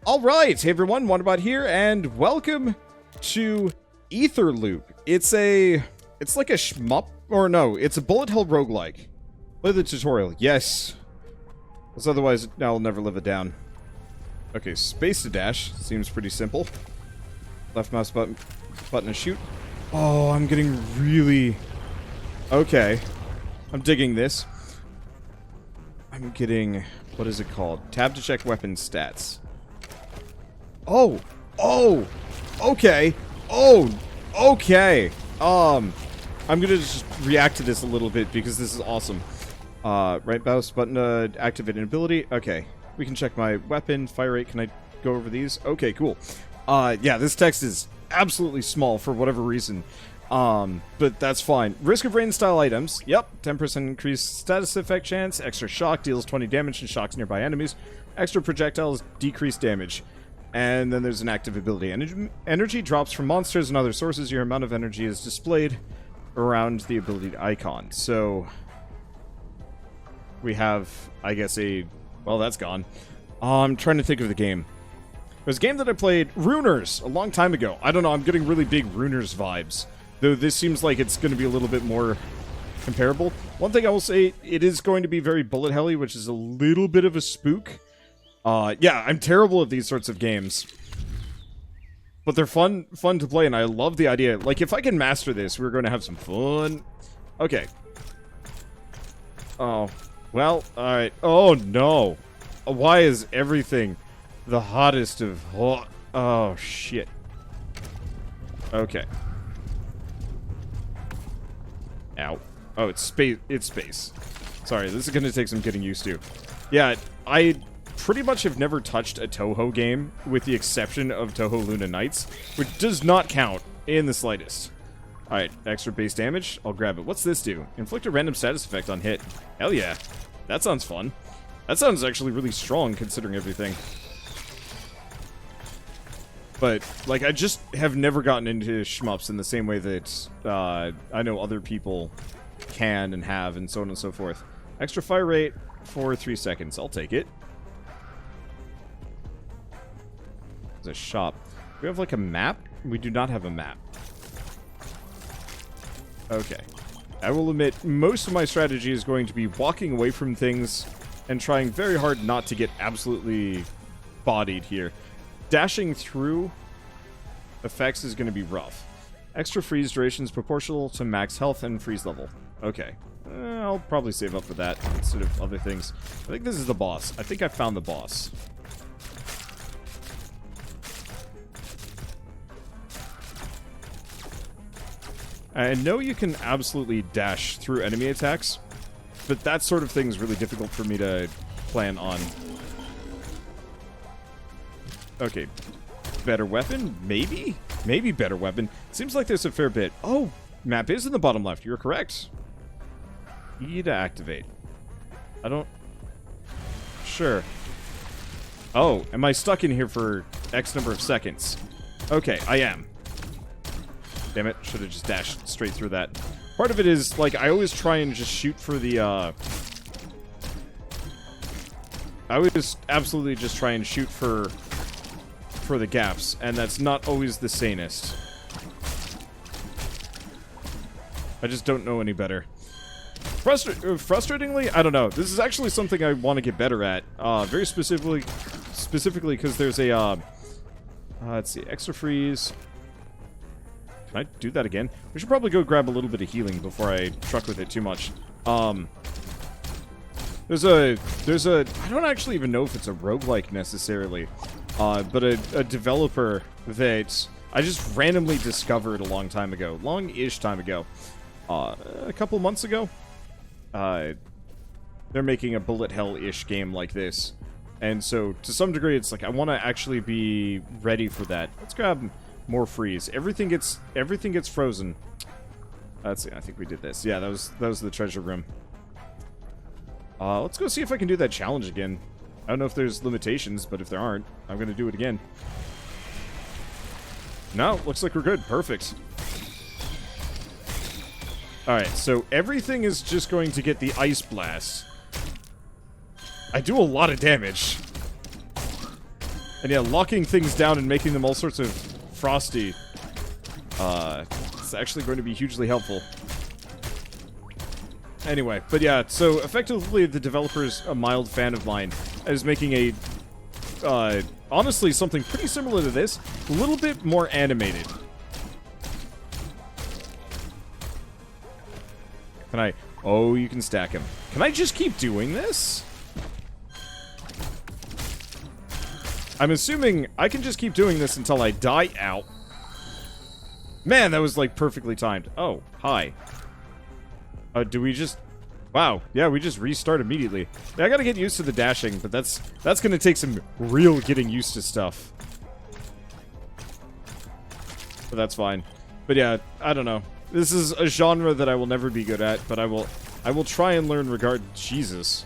Alright, hey everyone, Wonderbot here, and welcome to Ether Loop. It's like a shmup, or no, it's a bullet hell roguelike. Play the tutorial, yes. Because otherwise, I'll never live it down. Okay, space to dash, seems pretty simple. Left mouse button to shoot. Oh, I'm getting really... Okay, I'm digging this. I'm getting... What is it called? Tab to check weapon stats. Oh! Okay! Okay! I'm gonna just react to this a little bit because this is awesome. Right mouse button to activate an ability. Okay. We can check my weapon, fire rate. Can I go over these? Okay, cool. Yeah, this text is absolutely small for whatever reason. But that's fine. Risk of rain style items. Yep. 10% increased status effect chance. Extra shock deals 20 damage and shocks nearby enemies. Extra projectiles decrease damage. And then there's an active ability. Energy drops from monsters and other sources. Your amount of energy is displayed around the ability icon. So we have, I guess, well, that's gone. I'm trying to think of the game. There's a game that I played, Runers, a long time ago. I don't know, I'm getting really big Runers vibes. Though this seems like it's going to be a little bit more comparable. One thing I will say, it is going to be very bullet helly, which is a little bit of a spook. Yeah, I'm terrible at these sorts of games. But they're fun to play, and I love the idea. Like, if I can master this, we're going to have some fun. Okay. Oh, well, alright. Oh, no. Why is everything the hottest of hot? Oh, shit. Okay. Ow. Oh, it's space. It's space. Sorry, this is going to take some getting used to. Yeah, I pretty much have never touched a Toho game, with the exception of Toho Luna Nights, which does not count in the slightest. Alright, extra base damage. I'll grab it. What's this do? Inflict a random status effect on hit. Hell yeah. That sounds fun. That sounds actually really strong, considering everything. But, like, I just have never gotten into shmups in the same way that I know other people can and have, and so on and so forth. Extra fire rate for 3 seconds. I'll take it. There's a shop. Do we have, like, a map? We do not have a map. Okay. I will admit, most of my strategy is going to be walking away from things and trying very hard not to get absolutely bodied here. Dashing through effects is going to be rough. Extra freeze duration is proportional to max health and freeze level. Okay. I'll probably save up for that instead of other things. I think this is the boss. I think I found the boss. I know you can absolutely dash through enemy attacks, but that sort of thing is really difficult for me to plan on. Okay. Better weapon? Maybe? Maybe better weapon. Seems like there's a fair bit. Oh, map is in the bottom left. You're correct. E to activate. I don't... Sure. Oh, am I stuck in here for X number of seconds? Okay, I am. Damn it, should have just dashed straight through that. Part of it is, like, I always try and just shoot for the, I always absolutely just try and shoot for the gaps, and that's not always the sanest. I just don't know any better. Frustratingly, I don't know. This is actually something I want to get better at. Very specifically because there's a, let's see, extra freeze. Can I do that again? We should probably go grab a little bit of healing before I truck with it too much. There's a, I don't actually even know if it's a roguelike necessarily, but a developer that I just randomly discovered a long-ish time ago, a couple months ago. They're making a bullet hell-ish game like this, and so to some degree it's like I want to actually be ready for that. Let's grab more freeze. Everything gets frozen. Let's see. I think we did this. Yeah, that was the treasure room. Let's go see if I can do that challenge again. I don't know if there's limitations, but if there aren't, I'm gonna do it again. No, looks like we're good. Perfect. Alright, so everything is just going to get the ice blast. I do a lot of damage. And yeah, locking things down and making them all sorts of frosty. It's actually going to be hugely helpful. Anyway, but yeah, so effectively the developer's a mild fan of mine, is making a, honestly, something pretty similar to this, a little bit more animated. Can I... Oh, you can stack him. Can I just keep doing this? I'm assuming I can just keep doing this until I die out. Man, that was, like, perfectly timed. Oh, hi. Do we just... Wow, yeah, we just restart immediately. Yeah, I gotta get used to the dashing, but that's gonna take some real getting used to stuff. But that's fine. But yeah, I don't know. This is a genre that I will never be good at, but I will try and learn Jesus.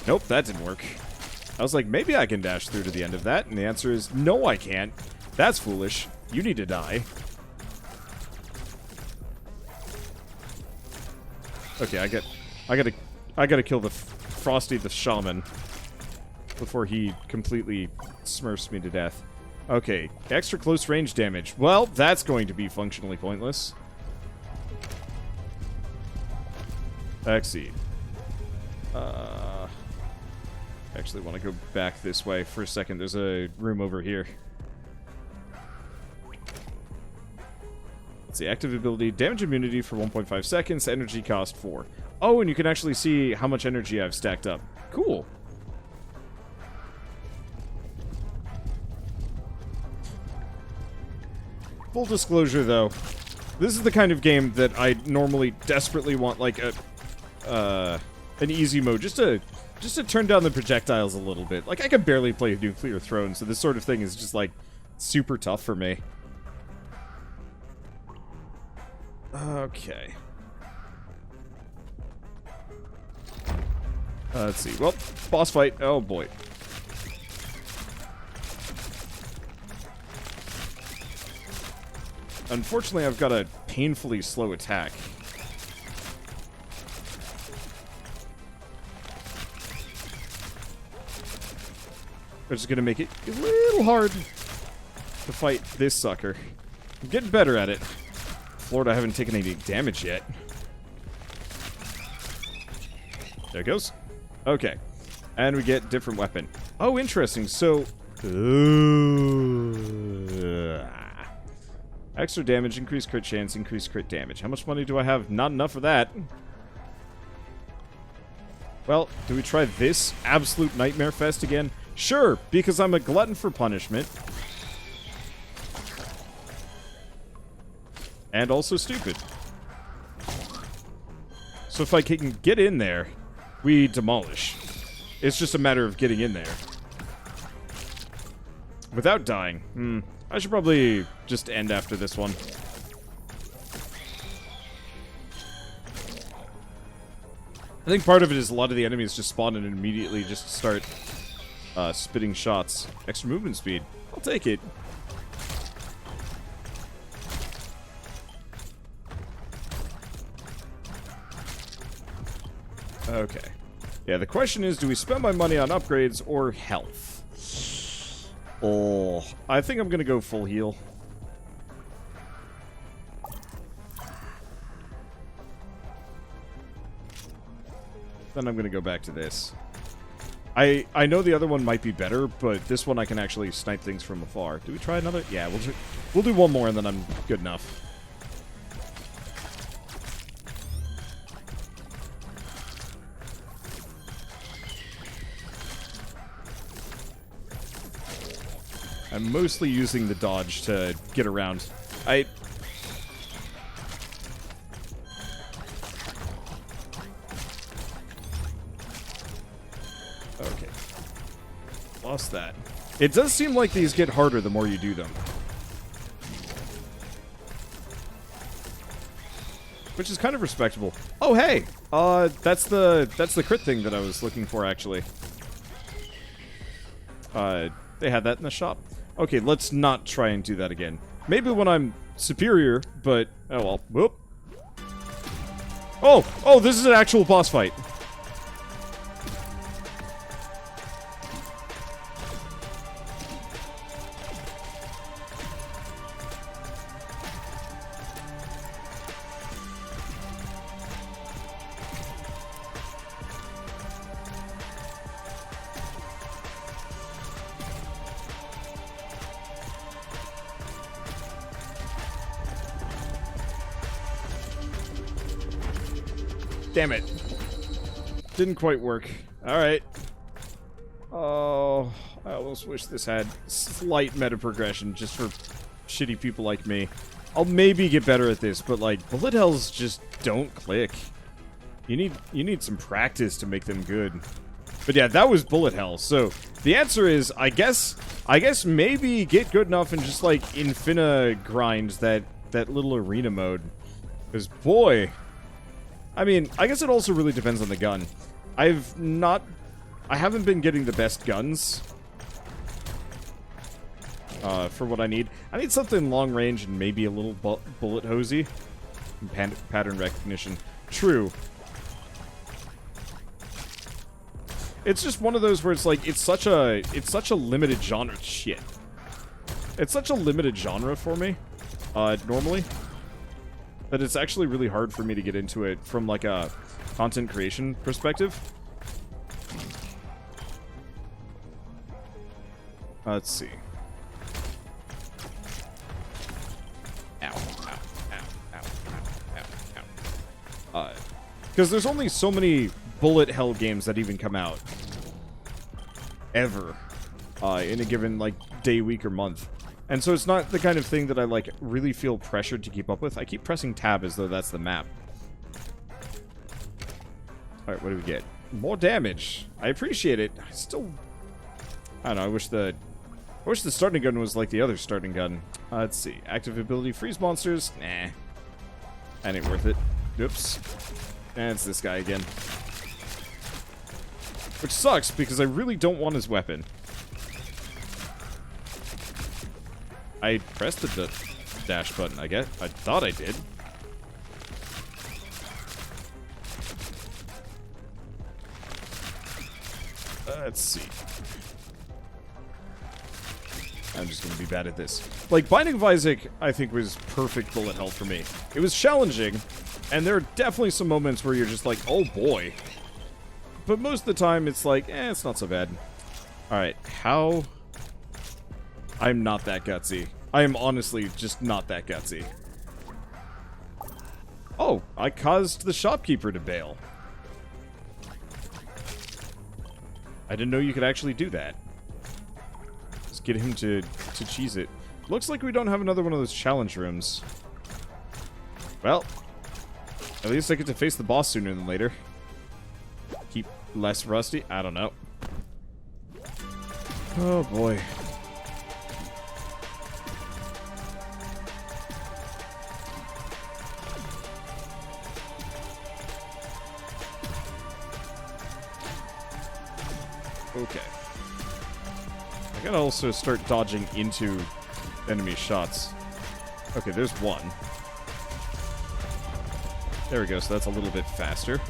Nope, that didn't work. I was like, maybe I can dash through to the end of that, and the answer is, no, I can't. That's foolish. You need to die. Okay, I gotta kill the Frosty the Shaman before he completely smurfs me to death. Okay, extra close range damage. Well, that's going to be functionally pointless. Exceed. Actually want to go back this way for a second. There's a room over here. Let's see, active ability, damage immunity for 1.5 seconds, energy cost 4. Oh, and you can actually see how much energy I've stacked up. Cool. Full disclosure, though, this is the kind of game that I normally desperately want, like, an easy mode, just to turn down the projectiles a little bit. Like, I can barely play Nuclear Throne, so this sort of thing is just, like, super tough for me. Okay. Let's see. Well, boss fight. Oh, boy. Unfortunately, I've got a painfully slow attack. Which is going to make it a little hard to fight this sucker. I'm getting better at it. Florida, I haven't taken any damage yet. There it goes. Okay. And we get different weapon. Oh, interesting. So... extra damage, increased crit chance, increased crit damage. How much money do I have? Not enough for that. Well, do we try this absolute nightmare fest again? Sure, because I'm a glutton for punishment. And also stupid. So if I can get in there, we demolish. It's just a matter of getting in there. Without dying. I should probably just end after this one. I think part of it is a lot of the enemies just spawn and immediately just start spitting shots. Extra movement speed. I'll take it. Okay. Yeah, the question is, do we spend my money on upgrades or health? Oh, I think I'm gonna go full heal. Then I'm gonna go back to this. I know the other one might be better, but this one I can actually snipe things from afar. Do we try another? Yeah, we'll do one more and then I'm good enough. I'm mostly using the dodge to get around. Okay. Lost that. It does seem like these get harder the more you do them. Which is kind of respectable. Oh, hey! That's the crit thing that I was looking for, actually. They had that in the shop. Okay, let's not try and do that again. Maybe when I'm superior, but... Oh, well. Whoop. Oh, this is an actual boss fight. Damn it. Didn't quite work. Alright. Oh, I almost wish this had slight meta progression just for shitty people like me. I'll maybe get better at this, but like bullet hells just don't click. You need some practice to make them good. But yeah, that was bullet hell. So the answer is, I guess maybe get good enough and just like infina grind that little arena mode. Because boy, I mean, I guess it also really depends on the gun. I haven't been getting the best guns for what I need. I need something long range and maybe a little bullet hosey. Pattern recognition. True. It's just one of those where it's like, it's such a limited genre. Shit. It's such a limited genre for me, normally, that it's actually really hard for me to get into it from like a content creation perspective. Let's see. Ow, ow, ow, ow, ow, ow. Because there's only so many bullet hell games that even come out. Ever. In a given, like, day, week, or month. And so it's not the kind of thing that I, like, really feel pressured to keep up with. I keep pressing tab as though that's the map. Alright, what do we get? More damage. I appreciate it. I still... I don't know, I wish the starting gun was like the other starting gun. Let's see. Active ability, freeze monsters. Nah. That ain't worth it. Oops. And it's this guy again. Which sucks, because I really don't want his weapon. I pressed the dash button, I guess. I thought I did. Let's see. I'm just going to be bad at this. Like, Binding of Isaac, I think, was perfect bullet hell for me. It was challenging, and there are definitely some moments where you're just like, oh boy. But most of the time, it's like, it's not so bad. Alright, how... I'm not that gutsy. I am honestly just not that gutsy. Oh, I caused the shopkeeper to bail. I didn't know you could actually do that. Let's get him to cheese it. Looks like we don't have another one of those challenge rooms. Well, at least I get to face the boss sooner than later. Keep less rusty? I don't know. Oh boy. Okay. I gotta also start dodging into enemy shots. Okay, there's one. There we go, so that's a little bit faster.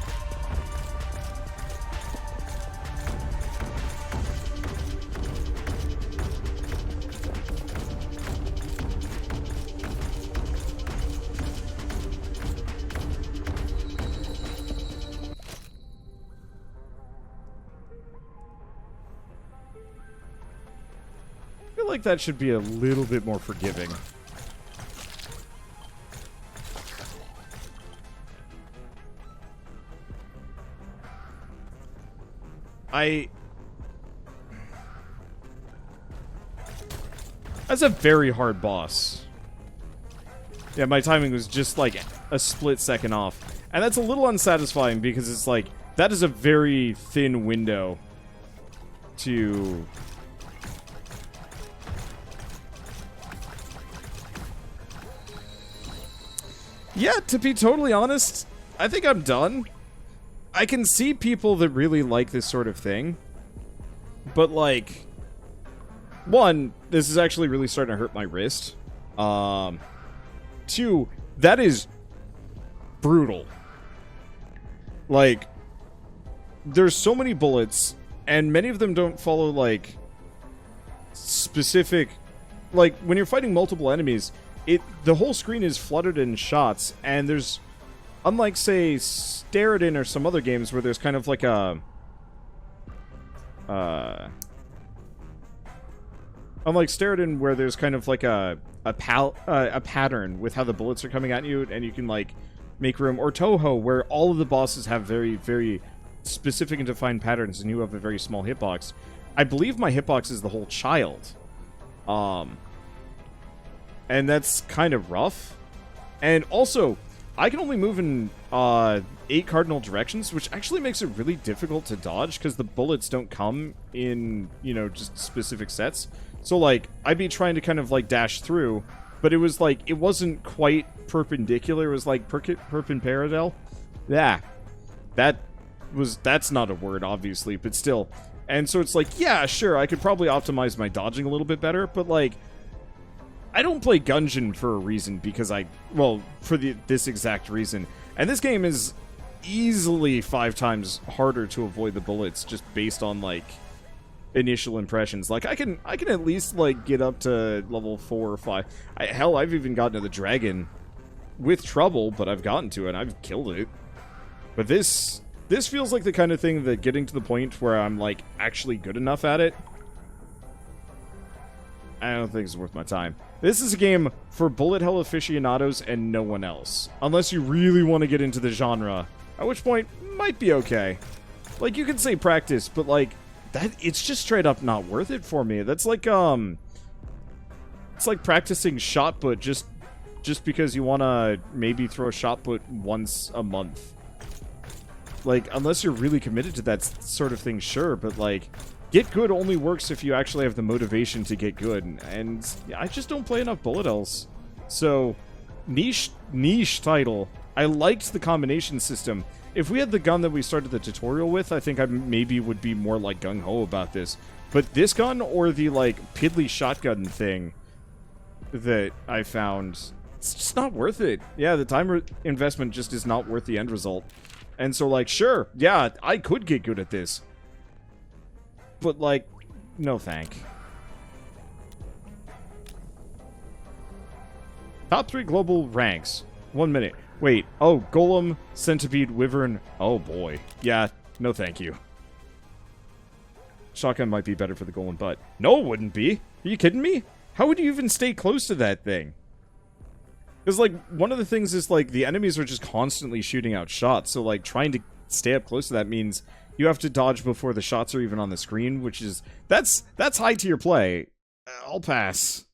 I feel like that should be a little bit more forgiving. That's a very hard boss. Yeah, my timing was just like a split second off. And that's a little unsatisfying because it's like, that is a very thin window to... Yeah, to be totally honest, I think I'm done. I can see people that really like this sort of thing. But, like... One, this is actually really starting to hurt my wrist. Two, that is brutal. Like, there's so many bullets, and many of them don't follow, like, specific... Like, when you're fighting multiple enemies, the whole screen is flooded in shots, and there's... Unlike, say, Steriden or some other games where there's kind of like a... Unlike Steriden, where there's kind of like a pattern with how the bullets are coming at you, and you can, like, Make Room, or Toho, where all of the bosses have very, very specific and defined patterns, and you have a very small hitbox. I believe my hitbox is the whole child. And that's kind of rough. And also, I can only move in 8 cardinal directions, which actually makes it really difficult to dodge, because the bullets don't come in, you know, just specific sets. So, like, I'd be trying to kind of, like, dash through, but it was, like, it wasn't quite perpendicular. It was, like, perpendicular. Yeah. That's not a word, obviously, but still. And so it's like, yeah, sure, I could probably optimize my dodging a little bit better, but, like, I don't play Gungeon for a reason, because for this exact reason. And this game is easily 5 times harder to avoid the bullets, just based on, like, initial impressions. Like, I can at least, like, get up to level 4 or 5. Hell, I've even gotten to the dragon with trouble, but I've gotten to it, and I've killed it. But this feels like the kind of thing that getting to the point where I'm, like, actually good enough at it, I don't think it's worth my time. This is a game for bullet hell aficionados and no one else. Unless you really want to get into the genre. At which point, might be okay. Like, you can say practice, but, like, it's just straight up not worth it for me. That's like, it's like practicing shot put just because you want to maybe throw a shot put once a month. Like, unless you're really committed to that sort of thing, sure, but, like, get good only works if you actually have the motivation to get good, and I just don't play enough bullet hells. So, niche title. I liked the combination system. If we had the gun that we started the tutorial with, I think I maybe would be more, like, gung-ho about this. But this gun, or the, like, piddly shotgun thing that I found, it's just not worth it. Yeah, the time investment just is not worth the end result. And so, like, sure, yeah, I could get good at this. But, like, no thank. Top 3 global ranks. 1 minute. Wait, oh, Golem, Centipede, Wyvern. Oh, boy. Yeah, no thank you. Shotgun might be better for the Golem, but... No, it wouldn't be. Are you kidding me? How would you even stay close to that thing? Because, like, one of the things is, like, the enemies are just constantly shooting out shots, so, like, trying to stay up close to that means you have to dodge before the shots are even on the screen, which is... That's high tier play. I'll pass.